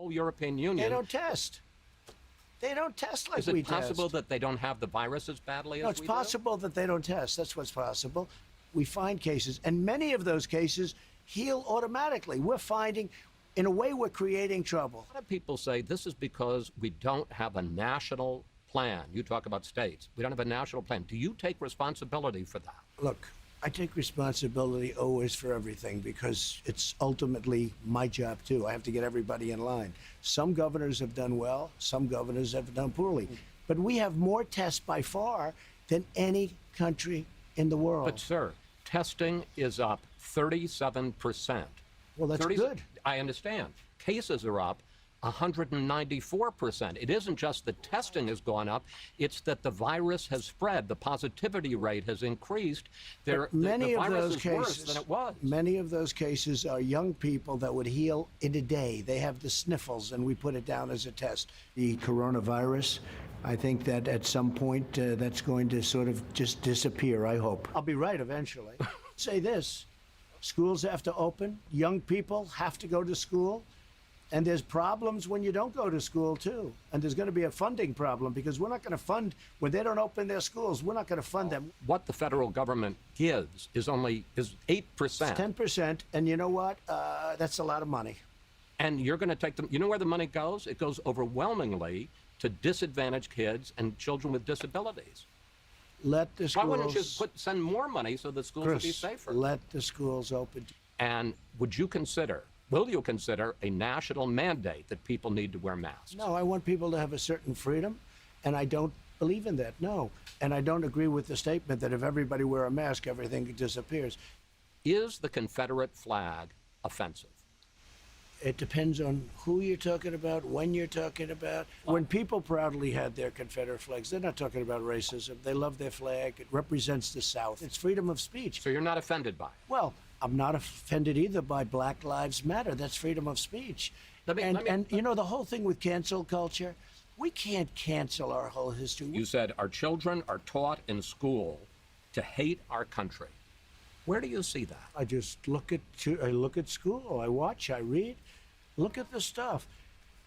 whole European Union. They don't test. They don't test like we test. Is it possible that they don't have the virus as badly as we do? No, it's possible that they don't test. That's what's possible. We find cases, and many of those cases heal automatically. We're finding, in a way, we're creating trouble. A lot of people say this is because we don't have a national plan. You talk about states. We don't have a national plan. Do you take responsibility for that? Look, I take responsibility always for everything because it's ultimately my job, too. I have to get everybody in line. Some governors have done well. Some governors have done poorly. But we have more tests by far than any country in the world. But, sir, testing is up 37%. Well, that's good. I understand. Cases are up 194%. It isn't just that testing has gone up, it's that the virus has spread. The positivity rate has increased. The virus is worse than it was. Many of those cases are young people that would heal in a day. They have the sniffles, and we put it down as a test. The coronavirus, I think that at some point that's going to sort of just disappear, I hope. I'll be right eventually. Say this, schools have to open, young people have to go to school, and there's problems when you don't go to school, too. And there's going to be a funding problem because we're not going to fund, when they don't open their schools, we're not going to fund them. What the federal government gives is 8%. It's 10%, and you know what? That's a lot of money. And you're going to take them, you know where the money goes? It goes overwhelmingly to disadvantaged kids and children with disabilities. Let the schools... Why wouldn't you send more money so the schools would be safer? Let the schools open. And will you consider a national mandate that people need to wear masks? No, I want people to have a certain freedom, and I don't believe in that, no. And I don't agree with the statement that if everybody wear a mask, everything disappears. Is the Confederate flag offensive? It depends on who you're talking about, when you're talking about. When people proudly had their Confederate flags, they're not talking about racism. They love their flag. It represents the South. It's freedom of speech. So you're not offended by it? Well, I'm not offended either by Black Lives Matter. That's freedom of speech. And you know, the whole thing with cancel culture, we can't cancel our whole history. You said our children are taught in school to hate our country. Where do you see that? I just I look at school, I watch, I read, look at the stuff.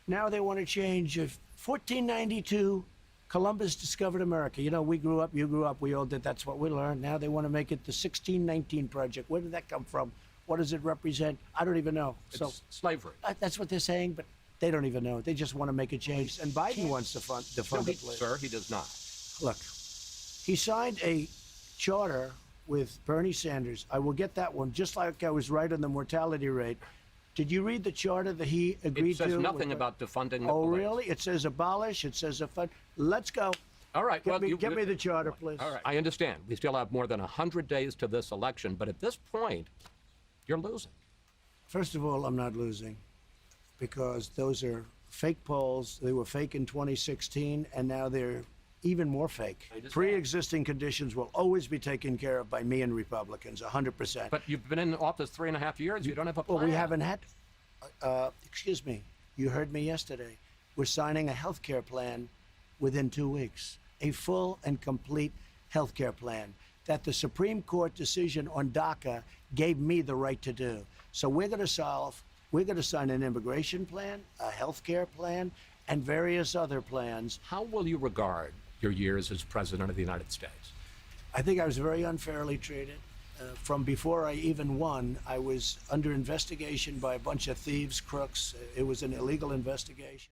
Now they want to change 1492, Columbus discovered America. You know, we grew up, you grew up, we all did, that's what we learned. Now they want to make it the 1619 Project. Where did that come from? What does it represent? I don't even know. It's slavery. That's what they're saying, but they don't even know. They just want to make a change. And Biden wants to fund the place. Sir, he does not. Look, he signed a charter with Bernie Sanders. I will get that one, just like I was right on the mortality rate. Did you read the charter that he agreed to? It says nothing about defunding the police. Oh, really? It says abolish, it says fund. Let's go. All right. Get me the charter, please. All right. I understand. We still have more than 100 days to this election, but at this point, you're losing. First of all, I'm not losing because those are fake polls. They were fake in 2016, and now they're even more fake. Pre-existing conditions will always be taken care of by me and Republicans, 100%. But you've been in office 3.5 years. You don't have a plan. Well, we haven't had, excuse me, you heard me yesterday. We're signing a health care plan within 2 weeks, a full and complete health care plan that the Supreme Court decision on DACA gave me the right to do. So we're going to sign an immigration plan, a health care plan, and various other plans. How will you regard your years as President of the United States? I think I was very unfairly treated. From before I even won, I was under investigation by a bunch of thieves, crooks. It was an illegal investigation.